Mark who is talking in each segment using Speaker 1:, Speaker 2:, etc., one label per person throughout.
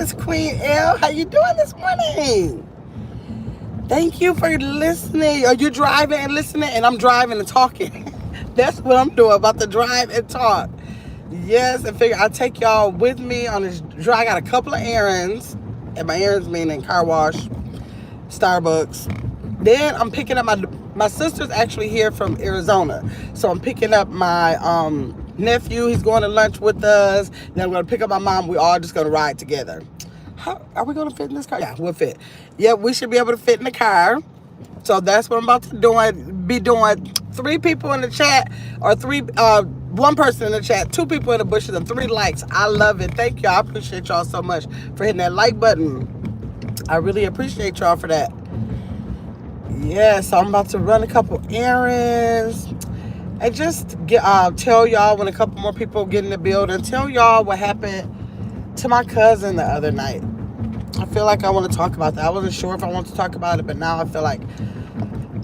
Speaker 1: Miss Queen L. How you doing this morning? Thank you for listening. Are you driving and listening? And I'm driving and talking. That's what I'm doing, about to drive and talk. Yes, and figure I'll take y'all with me on this drive. I got a couple of errands. And my errands meaning car wash, Starbucks. Then I'm picking up my sister's actually here from Arizona. So I'm picking up my nephew. He's going to lunch with us. Then I'm going to pick up my mom. We all just going to ride together. How are we going to fit in this car? Yeah, we'll fit. Yeah, we should be able to fit in the car. So that's what I'm about to be doing. 3 people in the chat, or 1 person in the chat, 2 people in the bushes, and 3 likes. I love it. Thank y'all. I appreciate y'all so much for hitting that like button. I really appreciate y'all for that. Yeah, so I'm about to run a couple errands and just tell y'all when a couple more people get in the building. Tell y'all what happened to my cousin the other night. I feel like I want to talk about that. I wasn't sure if I want to talk about it, but now I feel like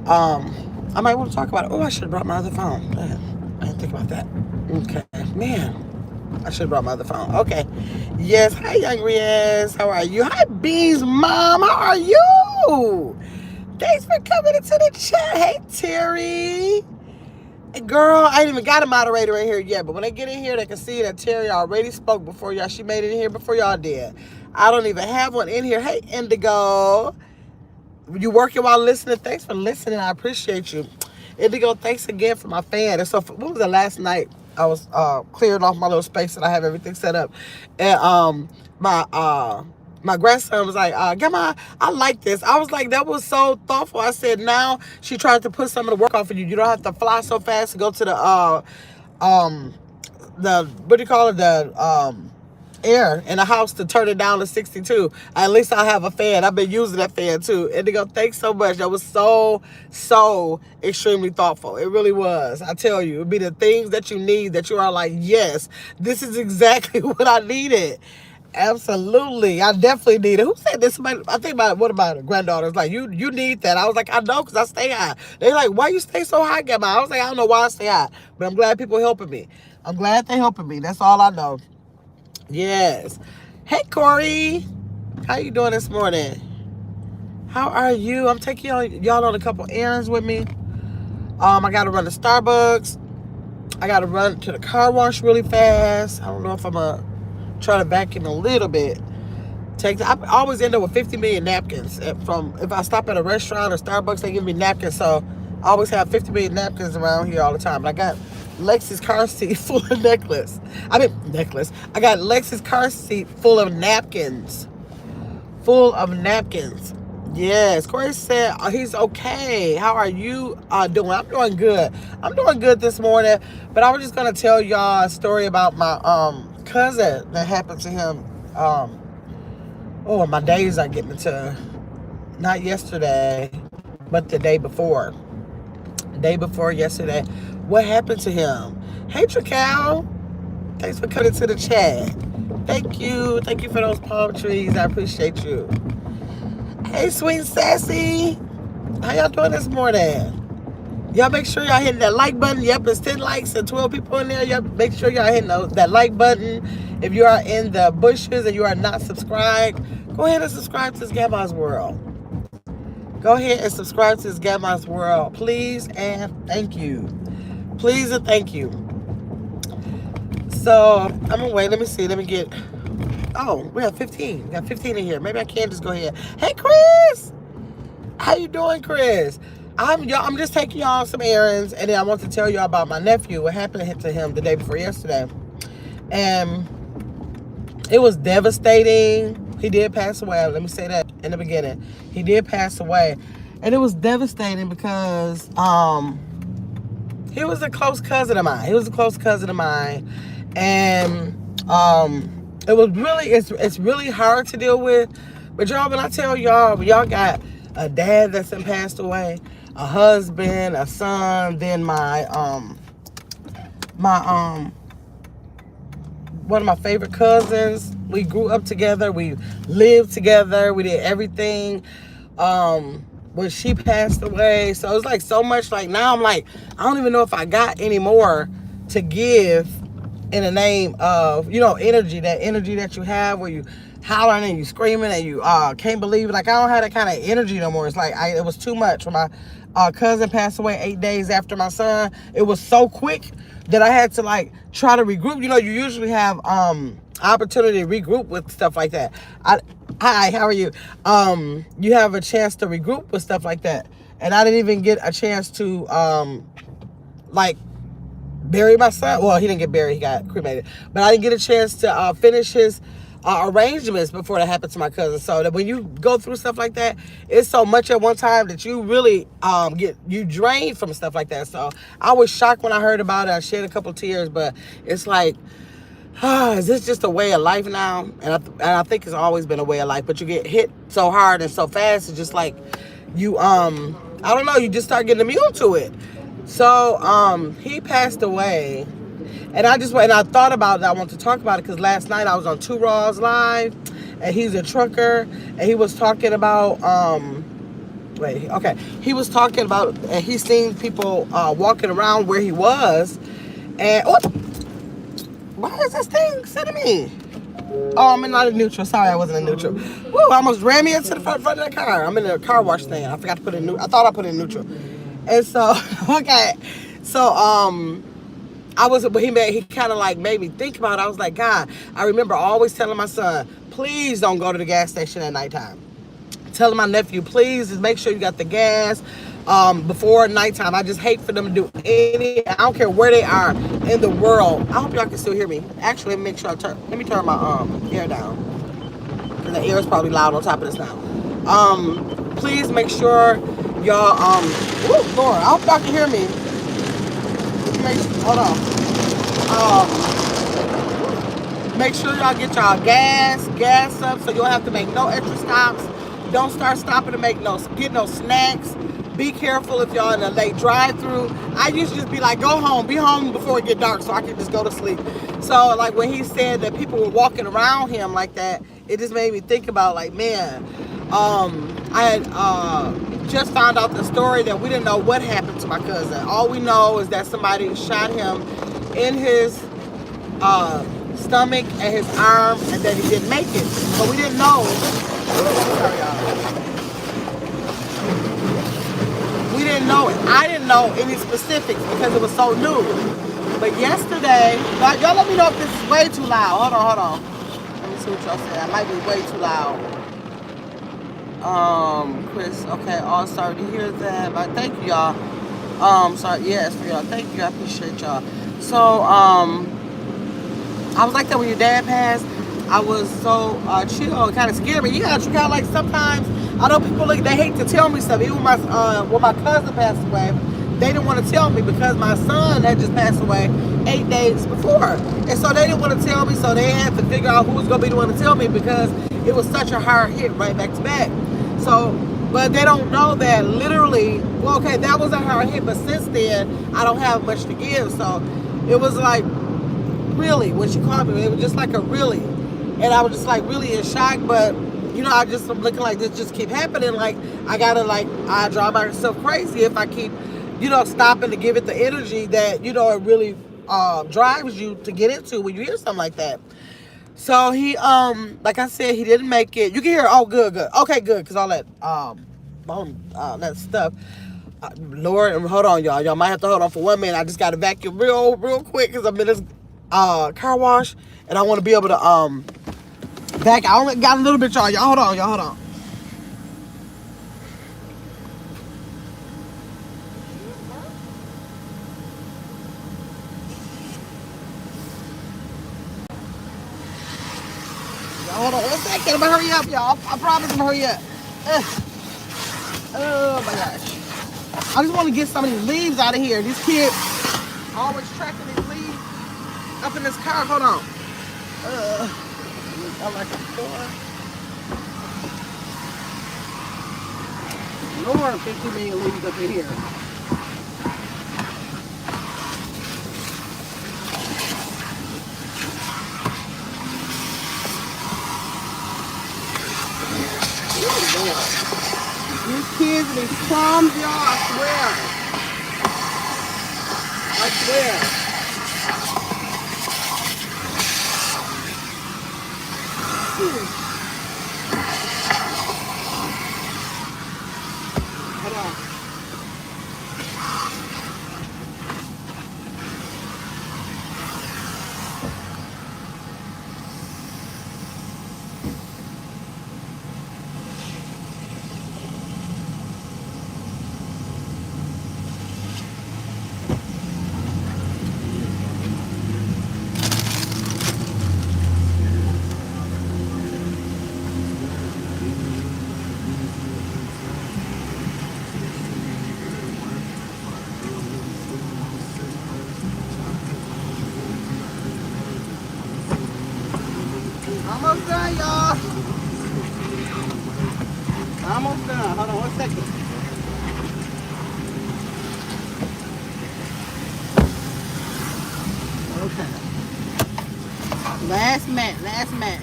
Speaker 1: I might want to talk about it. Oh, I should have brought my other phone. Man, I didn't think about that. Okay, man. I should have brought my other phone. Okay. Yes. Hi, Young Riaz. How are you? Hi, Bees Mom. How are you? Thanks for coming into the chat. Hey, Terry. Girl, I ain't even got a moderator in here yet, but when they get in here, they can see that Terry already spoke before y'all. She made it in here before y'all did. I don't even have one in here. Hey, Indigo. You working while listening? Thanks for listening. I appreciate you. Indigo, thanks again for my fan. And so, what was the last night? I was clearing off my little space and I have everything set up. And my grandson was like, Grandma, I like this. I was like, that was so thoughtful. I said, now she tried to put some of the work off of you. You don't have to fly so fast to go to the what do you call it? The air in the house to turn it down to 62. At least I have a fan. I've been using that fan too. And they go, thanks so much. That was so extremely thoughtful. It really was. I tell you, it'd be the things that you need that you are like, yes, this is exactly what I needed. Absolutely. I definitely need it. Who said this? Somebody, I think about it. What about it? Granddaughters like, you need that. I was like, I know, because I stay high. They're like, why you stay so high, Grandma? I was like, I don't know why I stay high, but I'm glad people helping me. I'm glad they helping me. That's all I know. Yes. Hey, Corey. How you doing this morning? How are you? I'm taking y'all on a couple errands with me. I got to run to Starbucks. I got to run to the car wash really fast. I don't know if I'm going to try to vacuum a little bit. I always end up with 50 million napkins. If I stop at a restaurant or Starbucks, they give me napkins. So I always have 50 million napkins around here all the time. And I got Lexi's car seat full of necklace. I got Lexi's car seat full of napkins. Full of napkins. Yes. Corey said he's okay. How are you doing? I'm doing good. I'm doing good this morning. But I was just going to tell y'all a story about my cousin that happened to him. My days are getting into, not yesterday, but the day before. The day before yesterday. What happened to him? Hey, Tracal. Thanks for coming to the chat. Thank you. Thank you for those palm trees. I appreciate you. Hey, Sweet Sassy. How y'all doing this morning? Y'all make sure y'all hitting that like button. Yep, it's 10 likes and 12 people in there. Y'all make sure y'all hitting that like button. If you are in the bushes and you are not subscribed, go ahead and subscribe to this Grandma's World. Go ahead and subscribe to this Grandma's World. Please and thank you. Please and thank you. So, I'm going to wait. Let me see. Let me get... Oh, we have 15. We got 15 in here. Maybe I can just go ahead. Hey, Chris! How you doing, Chris? I'm just taking y'all some errands, and then I want to tell y'all about my nephew. What happened to him the day before yesterday. And it was devastating. He did pass away. Let me say that in the beginning. He did pass away. And it was devastating because he was a close cousin of mine. And it was really, it's really hard to deal with. But y'all, when I tell y'all, when y'all got a dad that's been passed away, a husband, a son, then one of my favorite cousins. We grew up together. We lived together. We did everything. When she passed away, so it was like so much. Like now, I'm like, I don't even know if I got any more to give in the name of, energy. That energy that you have, where you hollering and you screaming and you can't believe it. Like, I don't have that kind of energy no more. It's like it was too much. When my cousin passed away 8 days after my son, it was so quick that I had to like try to regroup. You know, you usually have opportunity to regroup with stuff like that. Hi, how are you? You have a chance to regroup with stuff like that, and I didn't even get a chance to like bury my son. Well, he didn't get buried, he got cremated, but I didn't get a chance to finish his arrangements before that happened to my cousin. So that when you go through stuff like that, it's so much at one time that you really get you drained from stuff like that. So I was shocked when I heard about it. I shed a couple of tears, but it's like, is this just a way of life now? And I think it's always been a way of life, but you get hit so hard and so fast, it's just like you I don't know, you just start getting immune to it. So he passed away, and I thought about it. I want to talk about it because last night I was on Two Raws Live, and he's a trucker, and he was talking about he was talking about, and he's seen people walking around where he was, and why is this thing sending me? Oh, I'm not in neutral. Sorry, I wasn't in neutral. Woo, I almost ran me into the front of the car. I'm in the car wash thing. I forgot to put it in neutral. I thought I put it in neutral. And so, okay. So, he kind of like made me think about it. I was like, God, I remember always telling my son, please don't go to the gas station at nighttime. Telling my nephew, please just make sure you got the gas before nighttime. I just hate for them to do I don't care where they are in the world. I hope y'all can still hear me. Actually, let me make sure let me turn my air down, because the air is probably loud on top of this now. Please make sure y'all Lord, I hope y'all can hear me. Hold on. Make sure y'all get y'all gas up, so you don't have to make no extra stops. Don't start stopping to get no snacks. Be careful if y'all in a late drive-through. I used to just be like, go home, be home before it get dark so I can just go to sleep. So like when he said that people were walking around him like that, it just made me think about like, man, I had just found out the story that we didn't know what happened to my cousin. All we know is that somebody shot him in his stomach and his arm, and that he didn't make it. But we didn't know. Sorry, y'all. We didn't know it. I didn't know any specifics because it was so new. But yesterday, y'all let me know if this is way too loud. Hold on. Let me see what y'all say. I might be way too loud. Chris, okay. Oh, sorry to hear that. But thank you, y'all. Sorry, yes, for y'all. Thank you. I appreciate y'all. So, I was like that when your dad passed. I was so chill. It kind of scared me. Yeah, you kind of like sometimes. I know people they hate to tell me stuff. Even when my cousin passed away, they didn't want to tell me because my son had just passed away 8 days before, and so they didn't want to tell me. So they had to figure out who was gonna be the one to tell me because it was such a hard hit right back to back. So, but they don't know that literally. Well, okay, that was a hard hit, but since then I don't have much to give. So it was like really when she called me, it was just like a really, and I was just like really in shock, but. You know, I'm looking like this just keep happening. Like, I drive myself crazy if I keep, stopping to give it the energy that, it really drives you to get into when you hear something like that. So he, like I said, he didn't make it. You can hear, oh, good. Okay, good, because all that, that stuff. Lord, hold on, y'all. Y'all might have to hold on for 1 minute. I just got to vacuum real quick because I'm in this car wash, and I want to be able to, back. I only got a little bit, y'all. Hold on. Y'all hold on 1 second. I'm gonna hurry up, y'all. I promise I'm gonna hurry up. Oh my gosh. I just want to get some of these leaves out of here. These kids always tracking these leaves up in this car. Hold on. I like a door. Lord, 50 million leaves up in here. These kids and these crumbs, y'all, I swear. almost done, y'all. Almost done. Hold on 1 second. Okay. Last mat, last mat.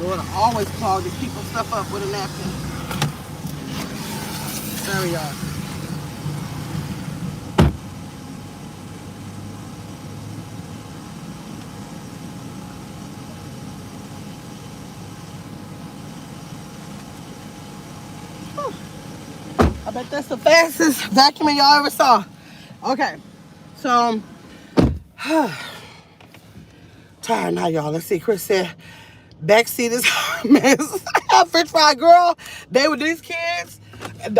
Speaker 1: Lord, I always clog these people's stuff up with a napkin. Sorry, y'all. I bet that's the fastest vacuuming y'all ever saw. Okay, so tired now, y'all. Let's see. Chris said backseat is a mess. French fry girl. They were these kids.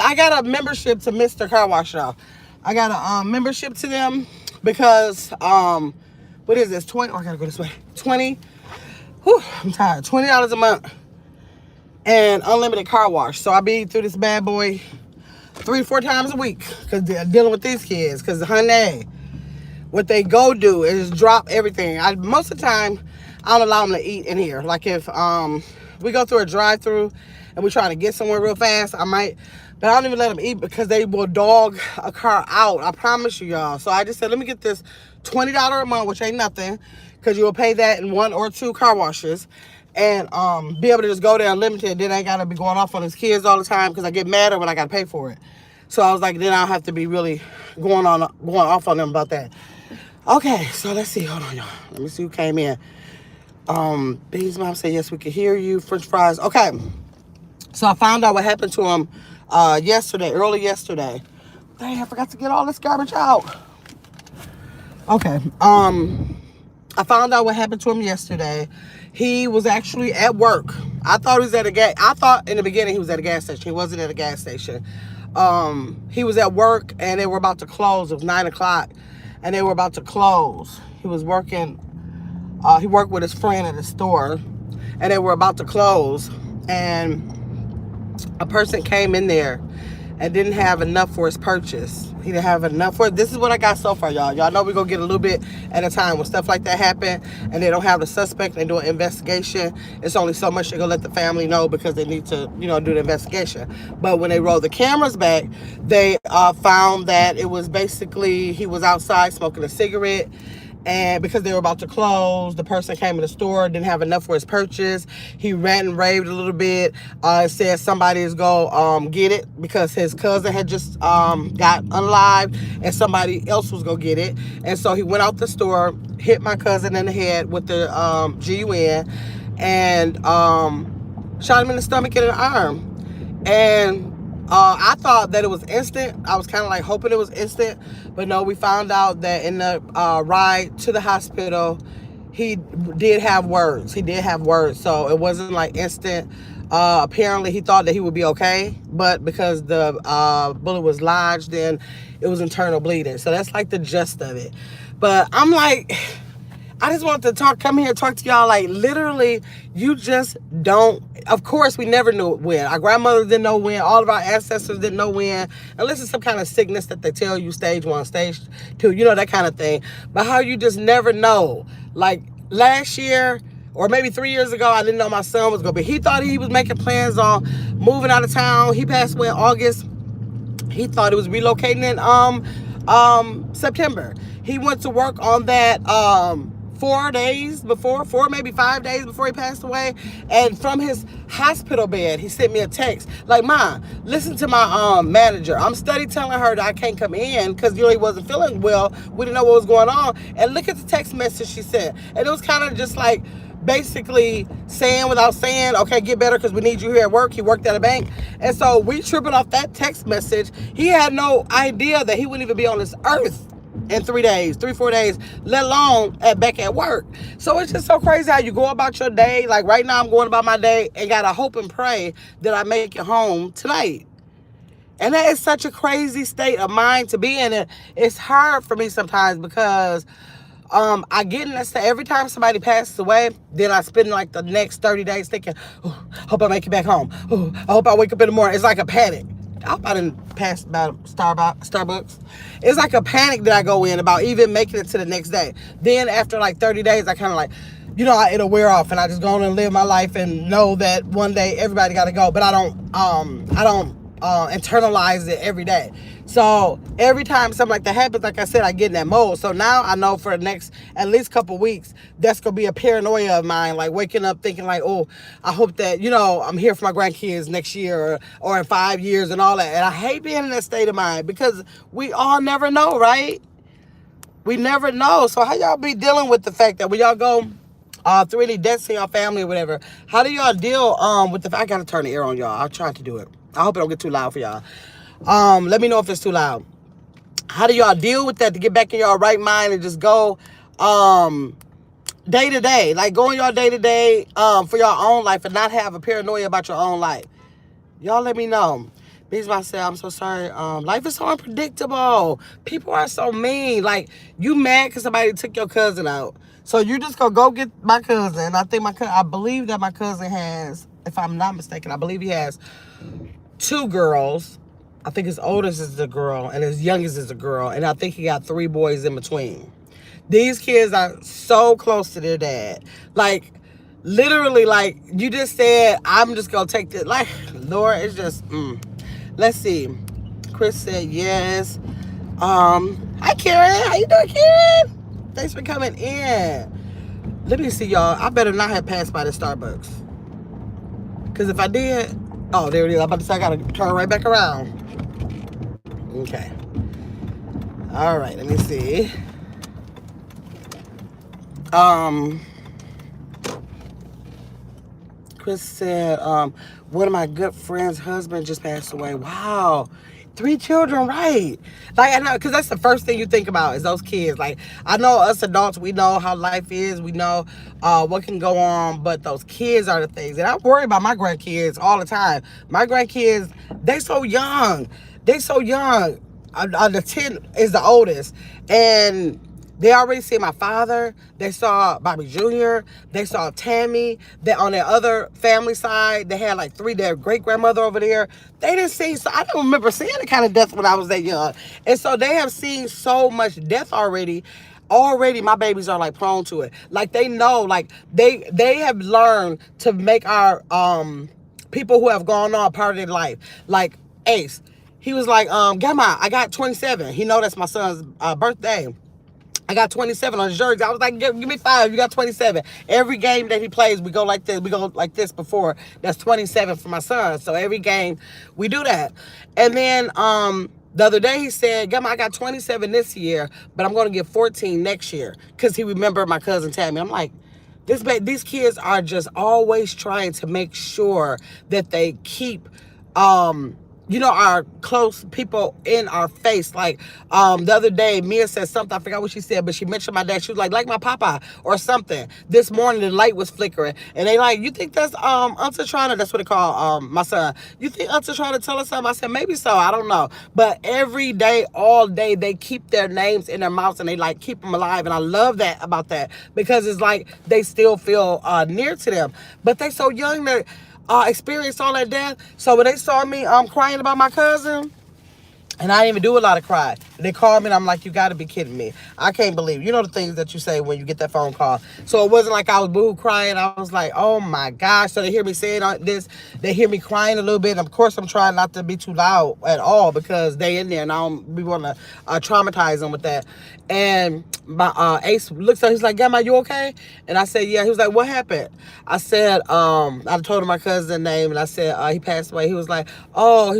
Speaker 1: I got a membership to Mr. Car Wash, y'all. I got a membership to them because what is this? 20. Oh, I gotta go this way. 20. Whew, I'm tired. $20 a month and unlimited car wash. So I be through this bad boy 3-4 times a week because they're dealing with these kids. Because honey, what they go do is drop everything. Most of the time, I don't allow them to eat in here. Like if we go through a drive-through and we try to get somewhere real fast, I might, but I don't even let them eat because they will dog a car out. I promise you, y'all. So I just said, let me get this $20 a month, which ain't nothing, because you will pay that in 1 or 2 car washes, and be able to just go there unlimited. Then I ain't gotta be going off on his kids all the time because I get madder when I gotta pay for it. So I was like, then I don't have to be really going off on them about that. Okay, so let's see. Hold on, y'all. Let me see who came in. Bean's mom said, yes, we can hear you. French fries. Okay. So I found out what happened to him early yesterday. Dang, I forgot to get all this garbage out. Okay. I found out what happened to him yesterday. He was actually at work. I thought he was at a gas. I thought in the beginning he was at a gas station. He wasn't at a gas station. He was at work and they were about to close. It was 9 o'clock and they were about to close. He was working. He worked with his friend at the store and they were about to close, and a person came in there and didn't have enough for his purchase. He didn't have enough for it. This is what I got so far, y'all. Y'all know we're going to get a little bit at a time. When stuff like that happen and they don't have the suspect and they do an investigation, it's only so much they're going to let the family know because they need to, do the investigation. But when they rolled the cameras back, they found that it was basically he was outside smoking a cigarette. And because they were about to close, the person came in the store, didn't have enough for his purchase. He ran and raved a little bit. Said somebody is go get it because his cousin had just got unalived and somebody else was going to get it. And so he went out the store, hit my cousin in the head with the GUN, and shot him in the stomach and an arm. And I thought that it was instant. I was kind of like hoping it was instant. But no, we found out that in the ride to the hospital, he did have words. He did have words. So it wasn't like instant. Apparently, he thought that he would be okay. But because the bullet was lodged, then it was internal bleeding. So that's like the gist of it. But I'm like, I just wanted to come here and talk to y'all. Like, literally, you just don't. Of course, we never knew when. Our grandmothers didn't know when. All of our ancestors didn't know when. Unless it's some kind of sickness that they tell you, stage 1, stage 2, that kind of thing. But how you just never know. Like, last year, or maybe 3 years ago, I didn't know my son was going to be. He thought he was making plans on moving out of town. He passed away in August. He thought he was relocating in September. He went to work on that 4 days before, 4, maybe 5 days before he passed away. And from his hospital bed, he sent me a text. Like, Mom, listen to my manager. I'm steady telling her that I can't come in because, he wasn't feeling well. We didn't know what was going on. And look at the text message she sent. And it was kind of just like, basically saying without saying, okay, get better because we need you here at work. He worked at a bank. And so we tripping off that text message. He had no idea that he wouldn't even be on this earth in 3 days, 3-4 days, let alone back at work. So it's just so crazy how you go about your day. Like right now I'm going about my day and gotta hope and pray that I make it home tonight. And that is such a crazy state of mind to be in. It's hard for me sometimes because I get in that state. Every time somebody passes away, then I spend like the next 30 days thinking, oh, hope I make it back home. Oh, I hope I wake up in the morning. It's like a panic. I didn't pass about Starbucks. It's like a panic that I go in about even making it to the next day. Then after like 30 days, I kind of like, it'll wear off, and I just go on and live my life and know that one day everybody got to go. But I don't internalize it every day. So every time something like that happens, like I said, I get in that mode. So now I know for the next at least couple weeks, that's gonna be a paranoia of mine, like waking up thinking like, oh, I hope that I'm here for my grandkids next year or in 5 years and all that. And I hate being in that state of mind because we all never know, right? We never know. So how y'all be dealing with the fact that when y'all go through any deaths in your family or whatever, how do y'all deal with the fact? I gotta turn the air on, y'all. I'll try to do it. I hope it don't get too loud for y'all. Let me know if it's too loud. How do y'all deal with that to get back in your right mind and just go day to day? Like go in your day to day for your own life and not have a paranoia about your own life. Y'all let me know. Because myself, I'm so sorry. Life is so unpredictable. People are so mean. Like, you mad because somebody took your cousin out. So you just go get my cousin. I believe that my cousin has, if I'm not mistaken, I believe he has 2 girls. I think his oldest is a girl and his youngest is a girl. And I think he got 3 boys in between. These kids are so close to their dad. Like, literally, like, you just said, I'm just going to take this. Like, Lord, it's just, Let's see. Chris said yes. Hi, Karen. How you doing, Karen? Thanks for coming in. Let me see, y'all. I better not have passed by the Starbucks. Because if I did, oh, there it is. I'm about to say I got to turn right back around. Okay. All right, let me see. Chris said, one of my good friends' husband just passed away. Wow. 3 children, right? Like, I know, because that's the first thing you think about is those kids. Like, I know us adults, we know how life is. We know what can go on, but those kids are the things. And I worry about my grandkids all the time. My grandkids, they so young. They so young. The 10 is the oldest. And they already see my father. They saw Bobby Jr. They saw Tammy. They, on their other family side, they had like 3, their great-grandmother over there. They didn't see, so I don't remember seeing the kind of death when I was that young. And so they have seen so much death already. Already my babies are like prone to it. Like they know, like they have learned to make our people who have gone on part of their life. Like Ace, he was like, Grandma, I got 27. He know that's my son's birthday. I got 27 on his jersey. I was like, give me 5. You got 27. Every game that he plays, we go like this. We go like this before. That's 27 for my son. So every game, we do that. And then the other day he said, Grandma, I got 27 this year, but I'm going to get 14 next year. Because he remembered my cousin Tammy. I'm like, these kids are just always trying to make sure that they keep our close people in our face. Like, the other day, Mia said something, I forgot what she said, but she mentioned my dad. She was like my papa or something. This morning, the light was flickering. And they like, you think that's, Auntie trying to, that's what they call, my son. You think Auntie trying to tell us something? I said, maybe so, I don't know. But every day, all day, they keep their names in their mouths and they like keep them alive. And I love that about that because it's like they still feel near to them. But they so young that, experienced all that death. So when they saw me crying about my cousin, and I didn't even do a lot of cry. They called me and I'm like, you gotta be kidding me. I can't believe. You know the things that you say when you get that phone call. So it wasn't like I was boo crying. I was like, oh my gosh. So they hear me saying this. They hear me crying a little bit. And of course, I'm trying not to be too loud at all because they in there and I don't be want to traumatize them with that. And my Ace looks at, he's like, Grandma, you okay? And I said, yeah. He was like, what happened? I said, I told him my cousin's name and I said, he passed away. He was like, oh,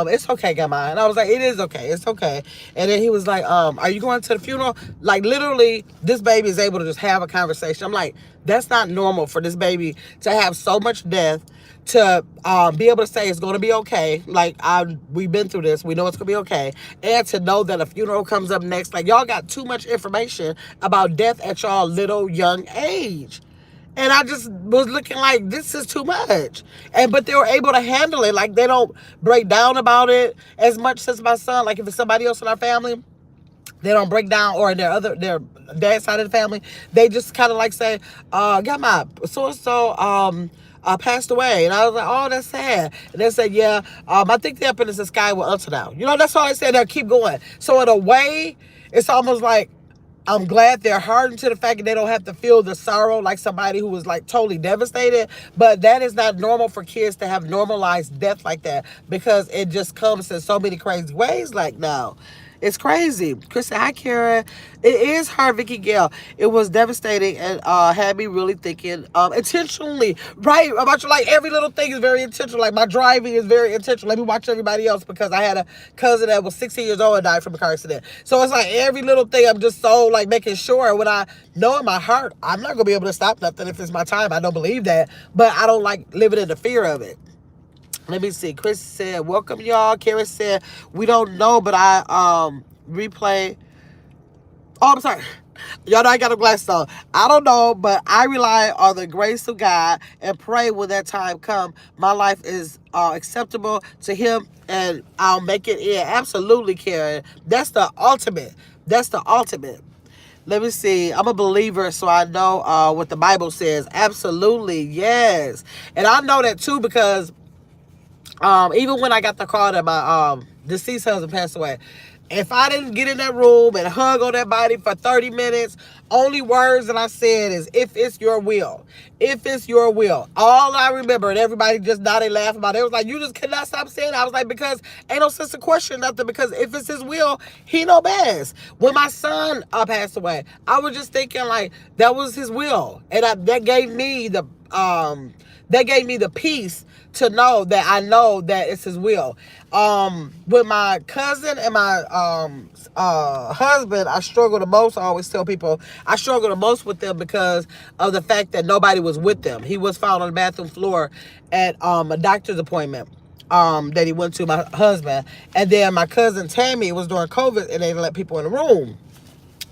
Speaker 1: it's okay, Grandma. And I was like, it is okay. It's okay. And then he was like, are you going to the funeral? Like, literally, this baby is able to just have a conversation. I'm like, that's not normal for this baby to have so much death to be able to say it's going to be okay. Like, we've been through this. We know it's going to be okay. And to know that a funeral comes up next. Like, y'all got too much information about death at y'all little young age. And I just was looking like, this is too much. But they were able to handle it. Like, they don't break down about it as much as my son. Like, if it's somebody else in our family, they don't break down, or their dad's side of the family, they just kind of like say, Grandma, so-and-so passed away. And I was like, oh, that's sad. And they said, yeah, I think they're up in the sky with us now. You know, that's all they said. They'll keep going. So in a way, it's almost like I'm glad they're hardened to the fact that they don't have to feel the sorrow like somebody who was like totally devastated. But that is not normal for kids to have normalized death like that, because it just comes in so many crazy ways like now. It's crazy. Chris said, hi, Karen. It is hard, Vicky Gale. It was devastating and had me really thinking intentionally, right? About you, like every little thing is very intentional. Like my driving is very intentional. Let me watch everybody else, because I had a cousin that was 16 years old and died from a car accident. So it's like every little thing I'm just so like making sure, when I know in my heart, I'm not going to be able to stop nothing if it's my time. I don't believe that. But I don't like living in the fear of it. Let me see. Chris said, welcome, y'all. Karen said, we don't know, but I replay. Oh, I'm sorry. Y'all know I got a glass on. I don't know, but I rely on the grace of God and pray when that time comes. My life is acceptable to Him, and I'll make it in. Absolutely, Karen. That's the ultimate. That's the ultimate. Let me see. I'm a believer, so I know what the Bible says. Absolutely, yes. And I know that too, because even when I got the call that my deceased husband passed away, if I didn't get in that room and hug on that body for 30 minutes, only words that I said is, if it's your will. If it's your will. All I remember, and everybody just nodded, laughed about it. It was like, you just cannot stop saying it. I was like, because ain't no sense of question nothing, because if it's His will, He know best. When my son passed away, I was just thinking like, that was His will. And that gave me the peace to know that I know that it's His will. With my cousin and my husband, I struggle the most. I always tell people I struggle the most with them because of the fact that nobody was with them. He was found on the bathroom floor at a doctor's appointment that he went to, my husband. And then my cousin Tammy, was during COVID, and they didn't let people in the room.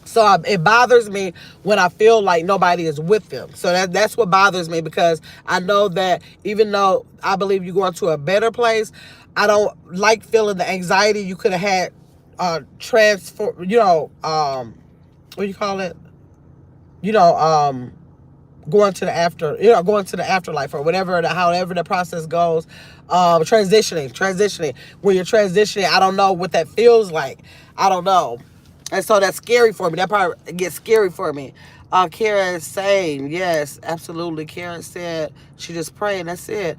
Speaker 1: So it bothers me when I feel like nobody is with them. So that's what bothers me, because I know that even though I believe you're going to a better place, I don't like feeling the anxiety you could have had transfer, what do you call it? Going to the afterlife, or whatever, however the process goes. Transitioning. When you're transitioning, I don't know what that feels like. I don't know. And so that's scary for me. That part gets scary for me. Karen is saying, yes, absolutely. Karen said she just prayed. That's it.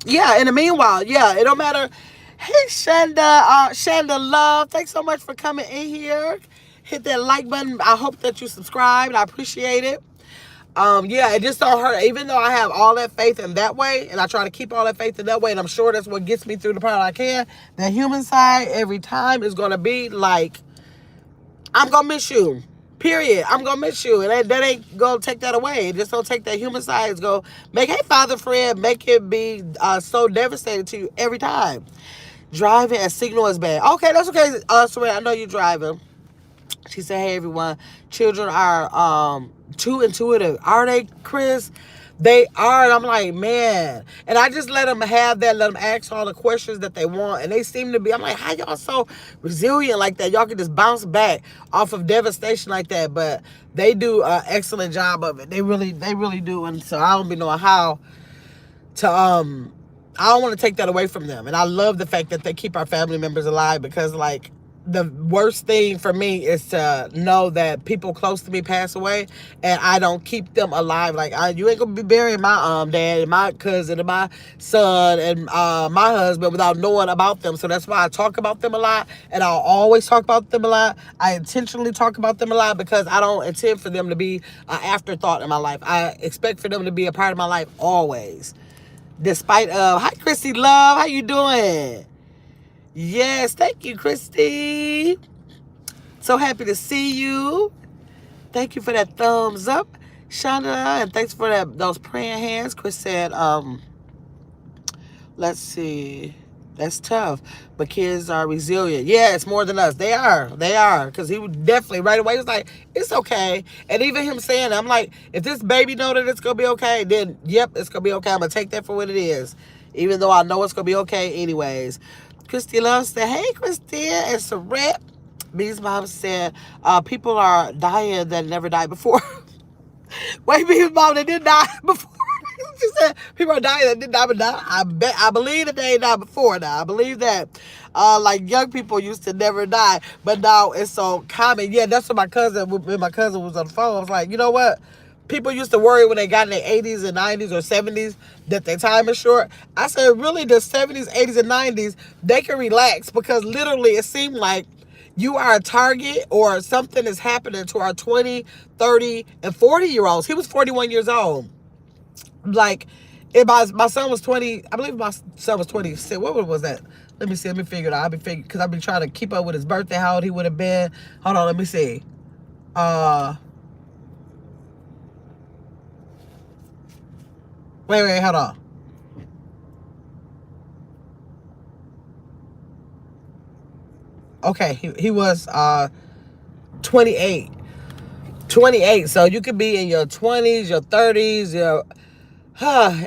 Speaker 1: Yeah, in the meanwhile, yeah, it don't matter. Hey, Shanda Love, thanks so much for coming in here. Hit that like button. I hope that you subscribed. I appreciate it. Yeah, it just don't hurt. Even though I have all that faith in that way, and I try to keep all that faith in that way, and I'm sure that's what gets me through the part I can, the human side every time is going to be like, I'm going to miss you. Period. I'm going to miss you. And that ain't going to take that away. It just don't take that human side. It's going to make, hey, Father Fred, make it be so devastating to you every time. Driving and signal is bad. Okay, that's okay. Soraya, I know you're driving. She said, hey, everyone, children are too intuitive. Are they, Chris? They are. And I'm like, man. And I just let them have that, let them ask all the questions that they want. And they seem to be, I'm like, how y'all so resilient like that? Y'all can just bounce back off of devastation like that. But they do an excellent job of it. They really do. And so I don't be knowing how to, I don't want to take that away from them. And I love the fact that they keep our family members alive, because like, the worst thing for me is to know that people close to me pass away and I don't keep them alive. Like, you ain't gonna be burying my dad and my cousin and my son and my husband without knowing about them. So that's why I talk about them a lot, and I'll always talk about them a lot. I intentionally talk about them a lot because I don't intend for them to be an afterthought in my life. I expect for them to be a part of my life always. Despite hi Christy Love, how you doing? Yes, thank you, Christy. So happy to see you. Thank you for that thumbs up, Shonda, and thanks for those praying hands. Chris said, let's see, that's tough, but kids are resilient. Yeah, it's more than us. They are, because he would definitely right away was like, it's okay. And even him saying, I'm like, if this baby know that it's gonna be okay, then yep, it's gonna be okay. I'm gonna take that for what it is, even though I know it's gonna be okay anyways. Christy Love said, hey, Christine and Saret. Bee's mom said, people are dying that never died before. Wait, Bee's mom, they did die before. She said people are dying that didn't die, but now I believe that they died before now. I believe that. Like young people used to never die, but now it's so common. Yeah, that's what when my cousin was on the phone. I was like, you know what? People used to worry when they got in their 80s and 90s or 70s that their time is short. I said, really, the 70s, 80s, and 90s, they can relax because literally it seemed like you are a target or something is happening to our 20, 30, and 40-year-olds. He was 41 years old. Like, if my son was 20, I believe my son was 26. What was that? Let me see. Let me figure it out. Because I've been trying to keep up with his birthday, how old he would have been. Hold on, let me see. Wait, hold on. Okay, he was 28. 28. So you could be in your 20s, your 30s,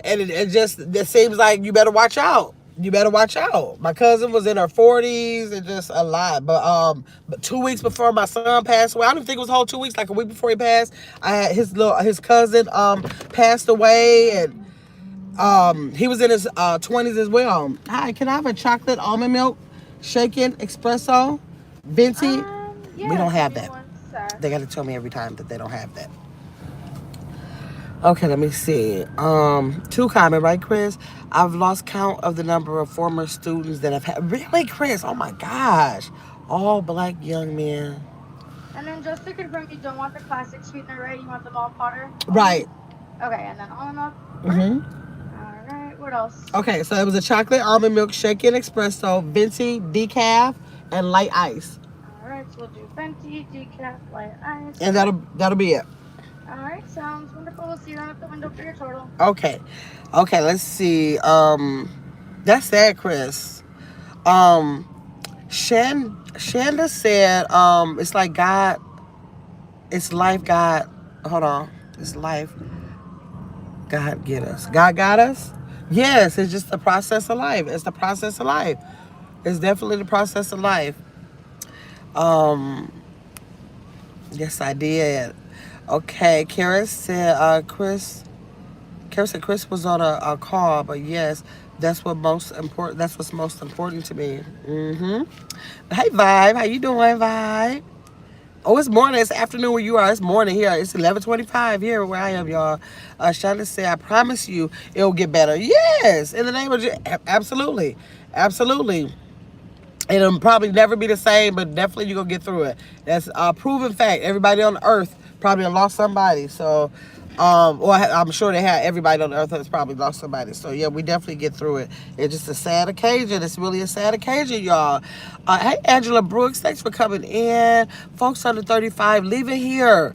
Speaker 1: and it seems like you better watch out. You better watch out. My cousin was in her 40s and just a lot. But 2 weeks before my son passed away, I don't think it was a whole 2 weeks, like a week before he passed, I had his cousin passed away, and he was in his 20s as well. Hi, can I have a chocolate almond milk shaken espresso venti? We don't have that. They got to tell me every time that they don't have that. Okay, let me see. Too common, right, Chris? I've lost count of the number of former students that I've had. Really, Chris? Oh my gosh. All black young men.
Speaker 2: And then just to confirm, you don't want the classic sweetener, right? You want the malt powder?
Speaker 1: Right.
Speaker 2: Okay, and then almond milk. Alright, what else?
Speaker 1: Okay, so it was a chocolate almond milk shaken espresso, venti, decaf, and light ice.
Speaker 2: Alright, so we'll do venti, decaf, light ice.
Speaker 1: And that'll be it.
Speaker 2: Alright, sounds wonderful. We'll see you down at the window for your total.
Speaker 1: Okay, let's see. That's sad, Chris. Shanda said, it's like God, it's life, God. Hold on, it's life. God get us. God got us. Yes, it's just the process of life. It's the process of life. It's definitely the process of life. Um, yes, I did. Okay, Kara said, Kara said Chris was on a call, but yes, that's what's most important to me. Hey, Vibe, how you doing, Vibe? Oh, it's morning. It's afternoon where you are. It's morning here. It's 11:25 here where I am, y'all. Shonda said, I promise you it'll get better. Yes, in the name of Jesus. Absolutely. Absolutely. It'll probably never be the same, but definitely you're going to get through it. That's a proven fact. Everybody on earth probably lost somebody. So, well, I'm sure they had everybody on earth has probably lost somebody. So, yeah, we definitely get through it. It's just a sad occasion. It's really a sad occasion, y'all. Hey, Angela Brooks, thanks for coming in. Folks under 35, leaving here.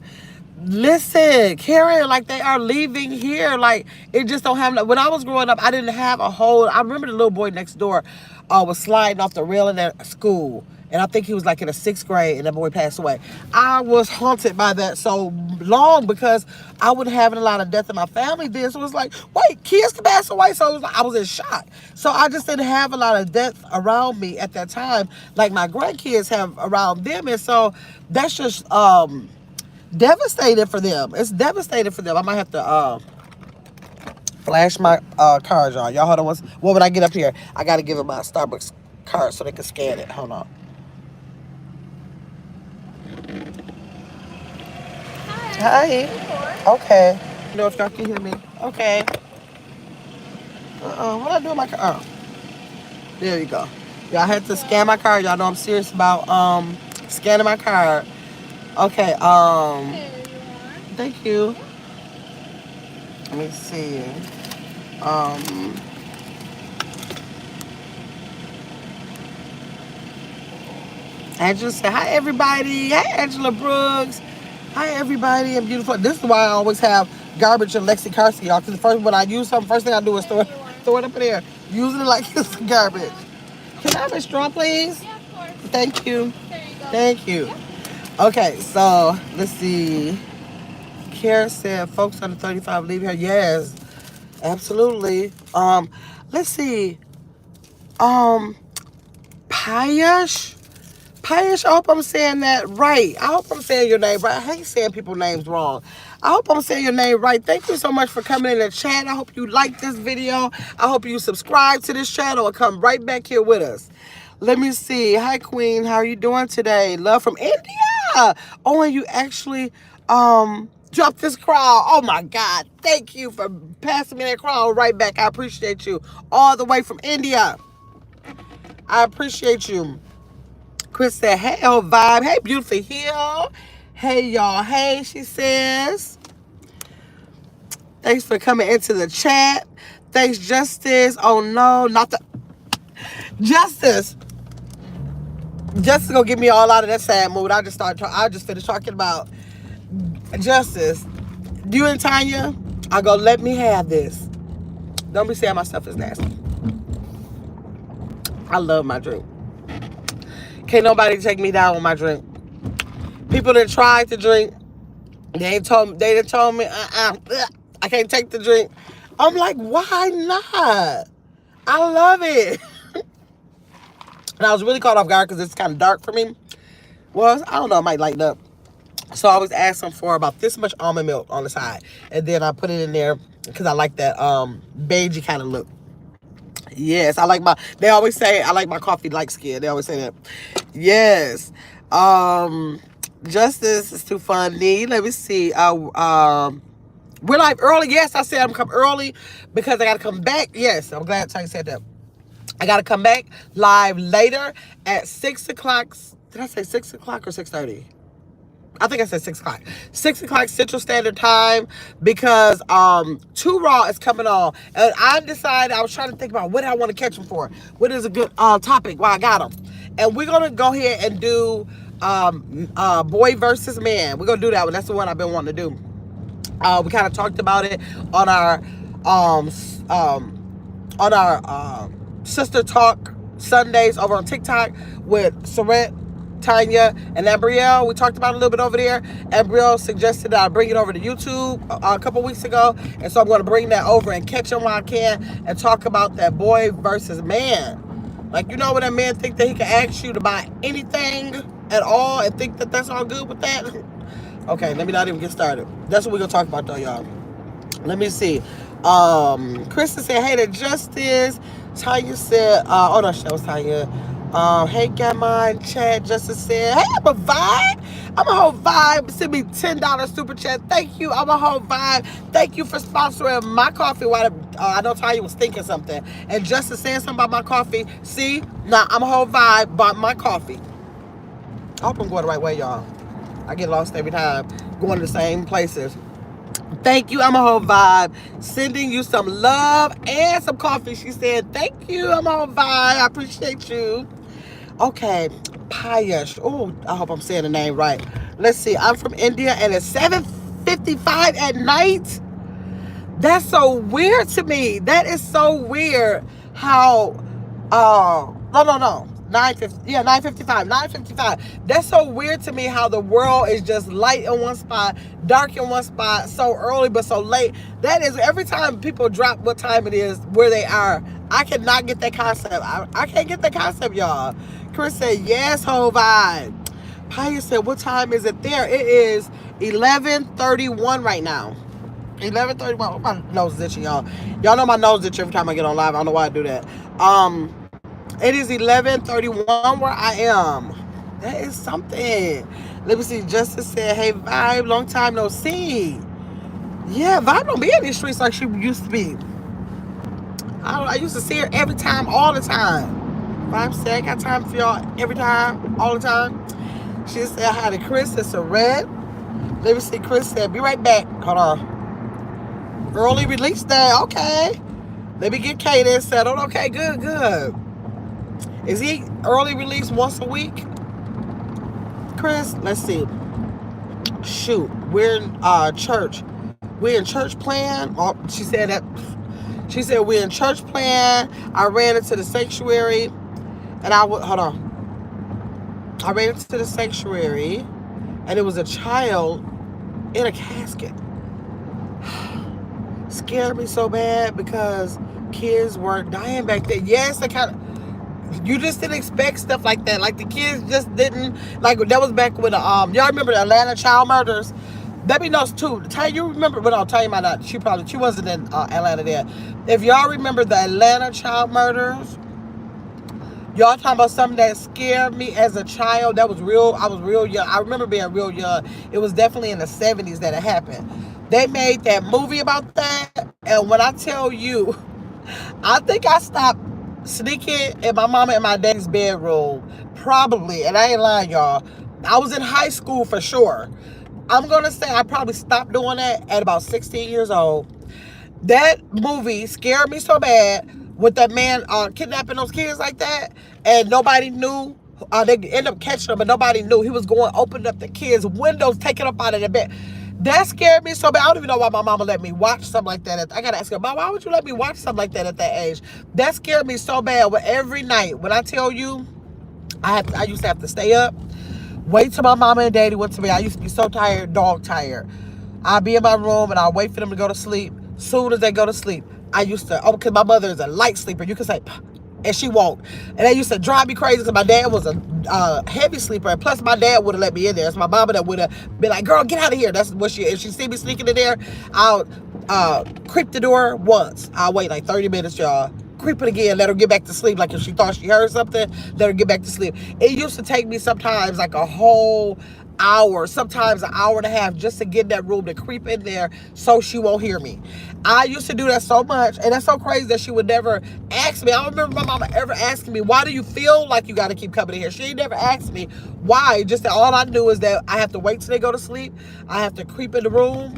Speaker 1: Listen, Karen, like they are leaving here. Like it just don't have. When I was growing up, I didn't have a whole. I remember the little boy next door was sliding off the railing at school, and I think he was like in the 6th grade, and that boy passed away. I was haunted by that so long because I wasn't having a lot of death in my family then. So it was like, wait, kids can pass away. So it was like, I was in shock. So I just didn't have a lot of death around me at that time, like my grandkids have around them, and so that's just devastating for them. It's devastating for them. I might have to flash my card, y'all. Y'all hold on. What would I get up here? I got to give them my Starbucks card so they can scan it. Hold on. Hi. Okay. You know if y'all can hear me. Okay. What I do with my card? Oh, there you go. Y'all had to scan my card. Y'all know I'm serious about scanning my card. Okay. Thank you. Let me see. Angela said, hi, everybody. Hey, Angela Brooks. Hi, everybody. I'm beautiful. This is why I always have garbage in Lexi car seat, y'all. Because when I use something, first thing I do is throw it up in there. Using it like it's garbage. Can I have a straw, please? Yeah, of course. Thank you. There you go. Thank you. Okay, so let's see. Kara said, folks under 35 leave here. Yes, absolutely. Let's see. Payash Paige, I hope I'm saying that right. I hope I'm saying your name right. I hate saying people's names wrong. I hope I'm saying your name right. Thank you so much for coming in the chat. I hope you like this video. I hope you subscribe to this channel and come right back here with us. Let me see. Hi, Queen. How are you doing today? Love from India. Oh, and you actually dropped this crown. Oh, my God. Thank you for passing me that crown right back. I appreciate you. All the way from India. I appreciate you. Chris said, hey, oh, vibe. Hey, beautiful heel. Hey, y'all. Hey, she says. Thanks for coming into the chat. Thanks, Justice. Oh, no, not the... Justice. Justice gonna get me all out of that sad mood. I just finished talking about Justice. You and Tanya, I go, let me have this. Don't be saying my stuff is nasty. I love my drink. Can't nobody take me down with my drink. People that tried to drink, they done told me, I can't take the drink. I'm like, why not? I love it. And I was really caught off guard because it's kind of dark for me. Well, I don't know, it might lighten up. So I was asking for about this much almond milk on the side. And then I put it in there because I like that beigey kind of look. Yes, they always say I like my coffee light skin. They always say that. Yes. Justice is too funny. Let me see. We're live early. Yes, I said I'm come early because I got to come back. Yes, I'm glad Tanya said that. I got to come back live later at 6 o'clock. Did I say 6 o'clock or 6:30? I think I said 6 o'clock. 6 o'clock Central Standard Time because 2 Raw is coming on. And I decided, I was trying to think about what I want to catch them for. What is a good topic? Well, I got them. And we're going to go ahead and do boy versus man. We're going to do that one. That's the one I've been wanting to do. We kind of talked about it on our Sister Talk Sundays over on TikTok with Saret, Tanya, and Ambrielle. We talked about it a little bit over there. Ambrielle suggested that I bring it over to YouTube a couple weeks ago. And so I'm going to bring that over and catch him while I can and talk about that boy versus man. Like, you know when a man think that he can ask you to buy anything at all and think that that's all good with that? Okay, let me not even get started. That's what we're going to talk about though, y'all. Let me see. Krista said, hey to Justice. Tanya said, oh no, that was Tanya. Hey, Gamma in chat. Justice said, hey, I'm a vibe. I'm a whole vibe. Send me $10 super chat. Thank you. I'm a whole vibe. Thank you for sponsoring my coffee while I know Tanya was thinking something. And Justice saying something about my coffee. See? Nah, I'm a whole vibe. Bought my coffee. I hope I'm going the right way, y'all. I get lost every time. Going to the same places. Thank you, I'm a whole vibe. Sending you some love and some coffee. She said, thank you, I'm a whole vibe. I appreciate you. Okay, Payash. Oh, I hope I'm saying the name right. Let's see. I'm from India and it's 7:55 at night. That's so weird to me. That is so weird how, no. 9:50, yeah, 9:55, 9:55. That's so weird to me how the world is just light in one spot, dark in one spot, so early but so late. That is, every time people drop what time it is, where they are, I cannot get that concept. I can't get that concept, y'all. Chris said, yes, whole vibe. Paya said, what time is it there? It is 11:31 right now. 11:31. My nose is itching, y'all. Y'all know my nose itches every time I get on live. I don't know why I do that. It is 11:31 where I am. That is something. Let me see. Justice said, hey, Vibe, long time no see. Yeah, Vibe don't be in these streets like she used to be. I used to see her every time, all the time. Vibe said, I got time for y'all every time, all the time. She said, hi to Chris. It's a red. Let me see. Chris said, be right back. Hold on. Early release day. Okay. Let me get Kaden settled. Okay, good. Is he early release once a week? Chris, let's see. Shoot, we're in church. We're in church plan. Oh, she said we're in church plan. I ran into the sanctuary and I ran into the sanctuary and it was a child in a casket. Scared me so bad because kids were dying back then. Yes, they kind of... You just didn't expect stuff like that. Like the kids just didn't like that was back when y'all remember the Atlanta child murders? Let me know too. Ty, you remember? Well, no, Tanya might not. She wasn't in Atlanta then. If y'all remember the Atlanta child murders, y'all talking about something that scared me as a child. That was real. I was real young. I remember being real young. It was definitely in the 70s that it happened. They made that movie about that, and when I tell you, I think I stopped sneaking in my mama and my daddy's bedroom. Probably, and I ain't lying, y'all. I was in high school for sure. I'm gonna say I probably stopped doing that at about 16 years old. That movie scared me so bad with that man kidnapping those kids like that, and nobody knew. They ended up catching him, but nobody knew. He was going opening up the kids' windows, taking up out of the bed. That scared me so bad. I don't even know why my mama let me watch something like that. I gotta ask her, Mom, why would you let me watch something like that at that age? That scared me so bad. But every night, when I tell you, I used to have to stay up, wait till my mama and daddy went to bed. I used to be so tired, dog tired. I'd be in my room and I'd wait for them to go to sleep. Soon as they go to sleep, I used to, because my mother is a light sleeper. You can say, and she won't. And that used to drive me crazy because my dad was a heavy sleeper. And plus, my dad would have let me in there. It's my mama that would have been like, girl, get out of here. That's what if she see me sneaking in there, I'll creep the door once. I'll wait like 30 minutes, y'all. Creep it again, let her get back to sleep. Like if she thought she heard something, let her get back to sleep. It used to take me sometimes like a whole hour, sometimes an hour and a half just to get in that room to creep in there so she won't hear me. I used to do that so much, and that's so crazy that she would never ask me. I don't remember my mama ever asking me, why do you feel like you got to keep coming in here? She never asked me why. Just that all I knew is that I have to wait till they go to sleep. I have to creep in the room.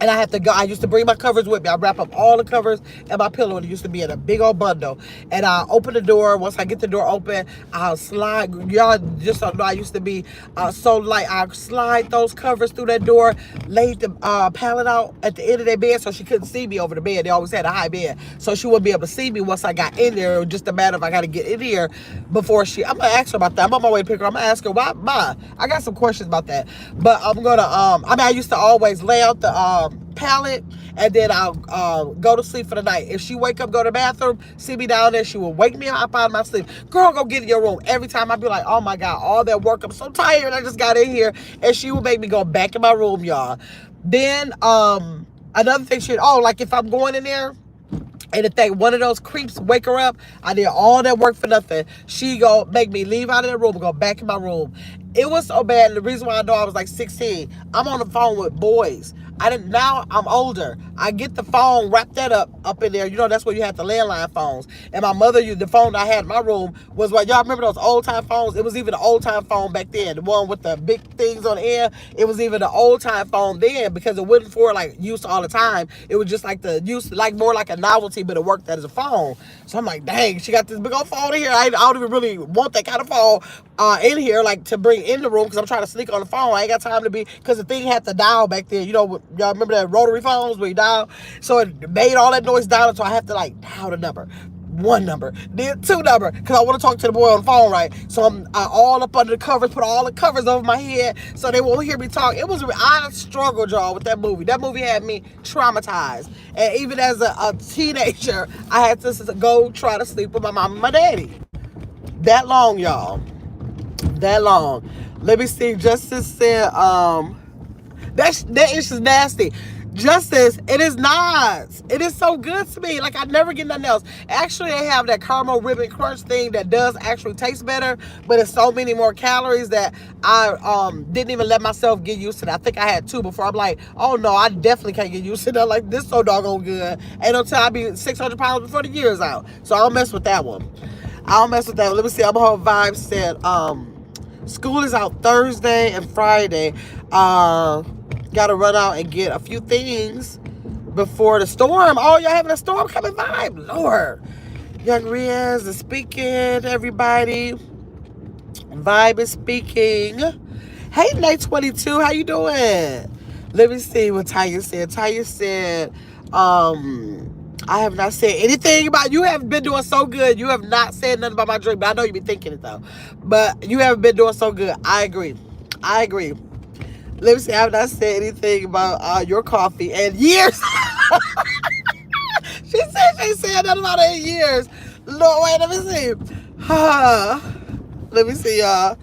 Speaker 1: And I have to go. I used to bring my covers with me. I wrap up all the covers and my pillow. And it used to be in a big old bundle. And I open the door. Once I get the door open, I'll slide. Y'all just don't know. I used to be so light. I slide those covers through that door, laid the pallet out at the end of their bed so she couldn't see me over the bed. They always had a high bed, so she wouldn't be able to see me once I got in there. It was just a matter of I got to get in here before she. I'm gonna ask her about that. I'm on my way to pick her. I'm gonna ask her why. Ma, I got some questions about that. But I'm gonna. I used to always lay out the pallet, and then I'll go to sleep for the night. If she wake up, go to the bathroom, see me down there, she will wake me up out of my sleep. Girl, go get in your room. Every time I'd be like, oh my God, all that work, I'm so tired, I just got in here. And she would make me go back in my room, y'all. Then another thing, like if I'm going in there, and if one of those creeps wake her up, I did all that work for nothing. She go make me leave out of the room and go back in my room. It was so bad. The reason why I know I was like 16, I'm on the phone with boys. Now I'm older. I get the phone, wrap that up in there. You know, that's where you had the landline phones. And my mother used the phone I had in my room was what y'all remember those old time phones? It was even an old time phone back then. The one with the big things on the end. It was even an old time phone then because it wasn't for like use all the time. It was just like the use, like more like a novelty, but it worked as a phone. So I'm like, dang, she got this big old phone in here. I don't even really want that kind of phone in here, like to bring in the room because I'm trying to sneak on the phone. I ain't got time to be, because the thing had to dial back then. You know, y'all remember that rotary phones where you dial? So it made all that noise dialing, so I have to like dial the number. One number, then two number, because I want to talk to the boy on the phone, right? So I'm all up under the covers, put all the covers over my head so they won't hear me talk. I struggled, y'all, with that movie. That movie had me traumatized. And even as a teenager, I had to go try to sleep with my mom and my daddy. That long, y'all. That long. Let me see. Justice said, that is just nasty. Justice, it is not. It is so good to me. Like, I never get nothing else. Actually, they have that caramel ribbon crunch thing that does actually taste better, but it's so many more calories that I didn't even let myself get used to that. I think I had two before. I'm like, oh no, I definitely can't get used to that. Like, this so doggone good. Ain't no time I'll be 600 pounds before the year's out. So I don't mess with that one. Let me see. I'm a whole vibe said, school is out Thursday and Friday. Gotta run out and get a few things before the storm. Oh, y'all having a storm coming vibe. Lord. Young Riaz is speaking, everybody. Vibe is speaking. Hey, Night 22, how you doing? Let me see what Taya said. Taya said, I have not said anything about, you have been doing so good. You have not said nothing about my drink, but I know you be thinking it though. But you haven't been doing so good. I agree. Let me see, I have not said anything about your coffee in years. She said she said nothing about it in years. Lord, wait, let me see. Let me see, y'all.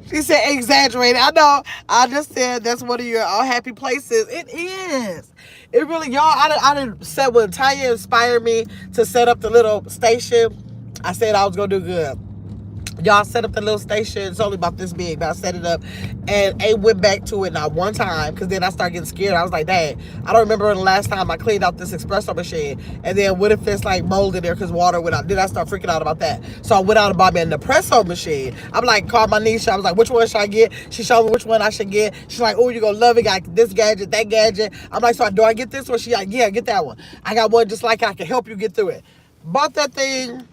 Speaker 1: She said exaggerated. I know. I just said that's one of your all happy places. It is. It really, y'all. I didn't set when Tanya inspired me to set up the little station. I said I was gonna do good. Y'all set up the little station. It's only about this big, but I set it up, and I went back to it not one time because then I started getting scared. I was like, dang, I don't remember the last time I cleaned out this espresso machine. And then what if it's like mold in there because water went out? Then I start freaking out about that. So I went out and bought me an espresso machine. I'm like, called my niece. I was like, which one should I get? She showed me which one I should get. She's like, oh, you're gonna love it. Got this gadget, that gadget. I'm like, so do I get this one? She's like, yeah, get that one. I got one just like it. I can help you get through it. Bought that thing.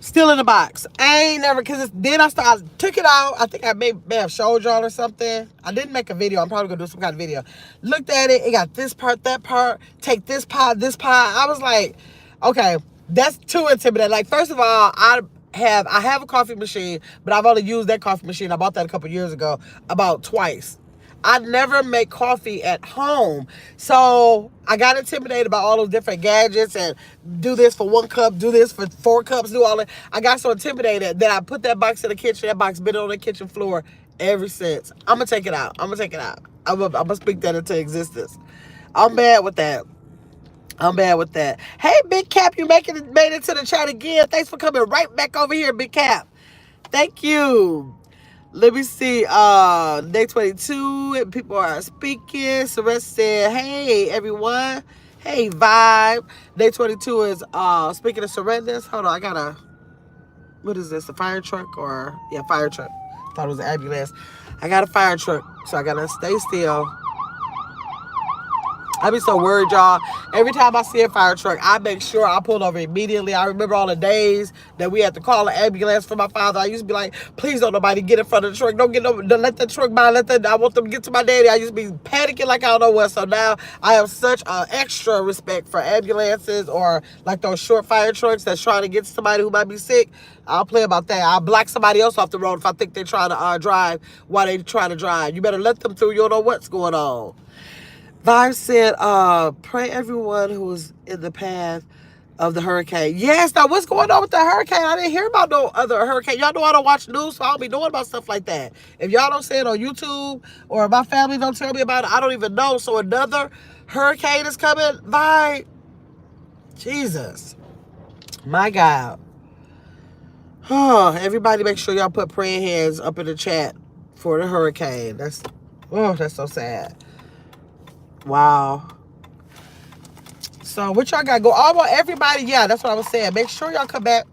Speaker 1: Still in the box. I ain't never, because then I took it out. I think I may have showed y'all or something. I didn't make a video. I'm probably going to do some kind of video. Looked at it. It got this part, that part. Take this part, this part. I was like, okay, that's too intimidating. Like, first of all, I have a coffee machine, but I've only used that coffee machine. I bought that a couple years ago about twice. I never make coffee at home. So I got intimidated by all those different gadgets and do this for 1 cup, do this for 4 cups, do all that. I got so intimidated that I put that box in the kitchen. That box been on the kitchen floor ever since. I'm going to take it out. I'm going to speak that into existence. I'm bad with that. Hey, Big Cap, you made it to the chat again. Thanks for coming right back over here, Big Cap. Thank you. Let me see. Day 22, and people are speaking. Celeste said, hey, everyone. Hey, Vibe. Day 22 is, speaking of surrenders. Hold on, I got a, what is this, a fire truck or, yeah, fire truck. Thought it was an ambulance. I got a fire truck, so I got to stay still. I be so worried, y'all. Every time I see a fire truck, I make sure I pull over immediately. I remember all the days that we had to call an ambulance for my father. I used to be like, please don't nobody get in front of the truck. Don't let the truck by. I want them to get to my daddy. I used to be panicking like I don't know what. So now I have such extra respect for ambulances or like those short fire trucks that's trying to get somebody who might be sick. I'll play about that. I'll block somebody else off the road if I think they're trying to drive while they're trying to drive. You better let them through. You don't know what's going on. Vibe said, pray everyone who was in the path of the hurricane. Yes, now what's going on with the hurricane? I didn't hear about no other hurricane. Y'all know I don't watch news, so I don't be knowing about stuff like that. If y'all don't say it on YouTube or my family don't tell me about it, I don't even know. So another hurricane is coming. Vibe. Jesus. My God. Everybody make sure y'all put praying hands up in the chat for the hurricane. That's so sad. Wow. So what y'all got go? Everybody, yeah, that's what I was saying. Make sure y'all come back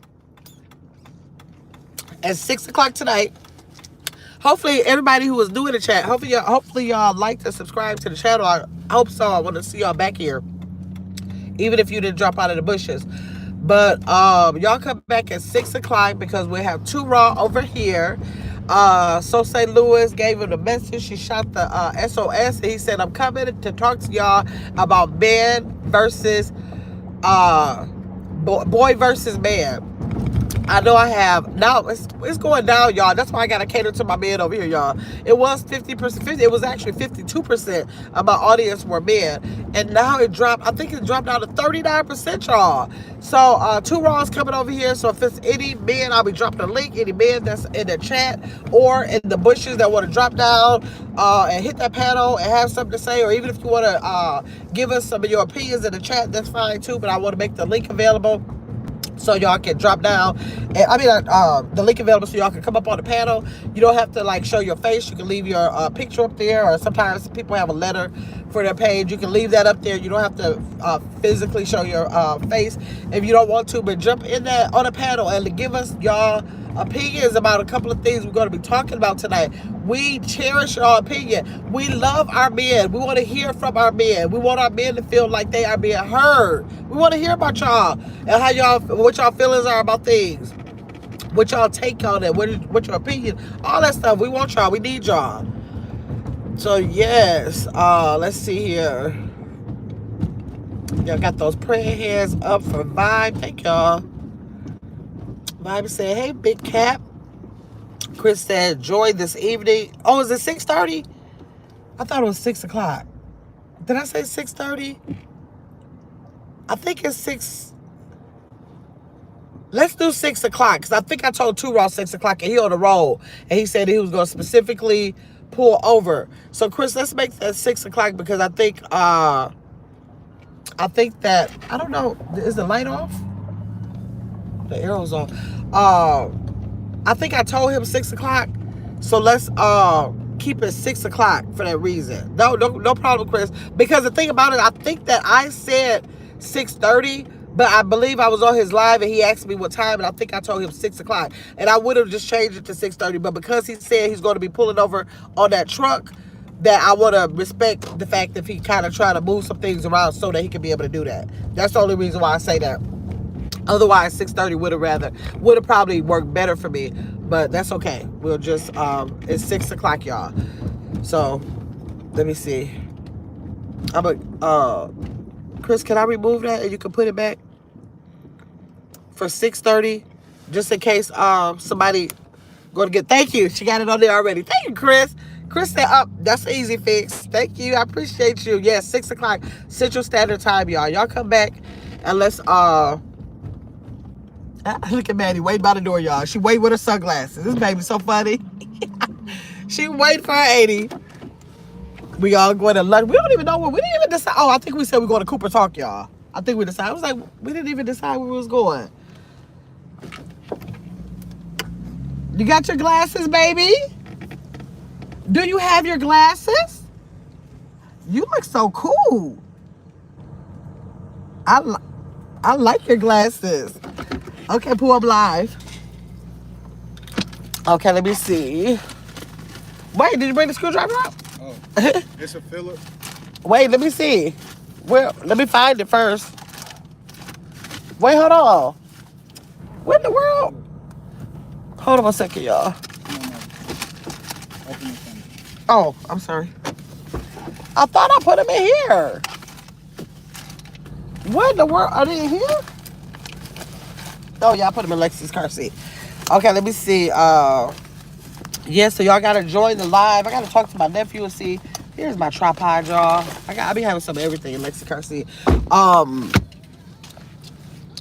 Speaker 1: at 6 o'clock tonight. Hopefully everybody who was new in the chat, hopefully y'all like to subscribe to the channel. I hope so. I want to see y'all back here. Even if you didn't drop out of the bushes. But y'all come back at 6 o'clock because we have 2 Raw over here. So St. Louis gave him the message. She shot the SOS. And he said, I'm coming to talk to y'all about man versus boy versus man. I know I have. Now it's going down, y'all. That's why I got to cater to my men over here, y'all. It was 50%. It was actually 52% of my audience were men. And now it dropped. I think it dropped down to 39%, y'all. So 2 Raws coming over here. So if it's any men, I'll be dropping a link. Any men that's in the chat or in the bushes that want to drop down and hit that panel and have something to say. Or even if you want to give us some of your opinions in the chat, that's fine too. But I want to make the link available so y'all can drop down. And the link available so y'all can come up on the panel. You don't have to like show your face. You can leave your picture up there, or sometimes people have a letter for their page. You can leave that up there. You don't have to physically show your face if you don't want to, but jump in that on the panel and give us y'all opinions about a couple of things we're going to be talking about tonight. We cherish our opinion. We love our men. We want to hear from our men. We want our men to feel like they are being heard. We want to hear about y'all and what y'all feelings are about things, what y'all take on it, what your opinion, all that stuff. We want y'all. We need y'all. So yes, let's see here. Y'all got those prayer hands up for Vibe. Thank y'all. Vibe said, hey, Big Cap. Chris said, joy this evening. Oh, is it 6:30? I thought it was 6 o'clock. Did I say 6:30? I think it's 6. Let's do 6 o'clock, because I think I told Two Raw 6 o'clock, and he on the roll, and he said he was going to specifically pull over. So Chris, let's make that 6 o'clock, because I think that, I don't know, is the light off? The arrow's off. I think I told him 6 o'clock, so let's keep it 6 o'clock for that reason. No problem, Chris. Because the thing about it, I think that I said 6:30, but I believe I was on his live and he asked me what time, and I think I told him 6 o'clock. And I would have just changed it to 6:30, but because he said he's going to be pulling over on that truck, that I want to respect the fact that he kind of trying to move some things around so that he can be able to do that. That's the only reason why I say that. Otherwise, 6:30 would have probably worked better for me, but that's okay. We'll just it's 6 o'clock, y'all. So let me see. Chris, can I remove that and you can put it back for 6:30, just in case somebody going to get. Thank you. She got it on there already. Thank you, Chris. Chris said, that's an easy fix. Thank you. I appreciate you. Yes, 6 o'clock Central Standard Time, y'all. Y'all come back and let's look at Maddie waiting by the door, y'all. She wait with her sunglasses. This baby's so funny. She wait for her 80. We all going to lunch. We don't even know where. We didn't even decide. Oh, I think we said we're going to Cooper Talk, y'all. I think we decided. I was like, we didn't even decide where we was going. You got your glasses, baby? Do you have your glasses? You look so cool. I like your glasses. Okay, pull up live. Okay, let me see. Wait, did you bring the screwdriver up?
Speaker 3: Oh, it's a Philip.
Speaker 1: Wait, let me see. Where? Let me find it first. Wait, hold on. What in the world? Hold on a second, y'all. Oh, I'm sorry. I thought I put them in here. What in the world? Are they in here? Oh, yeah, I put them in Lexi's car seat. Okay, let me see. Yeah, so y'all gotta join the live. I gotta talk to my nephew and see. Here's my tripod, y'all. I be having some of everything in Lexi's car seat.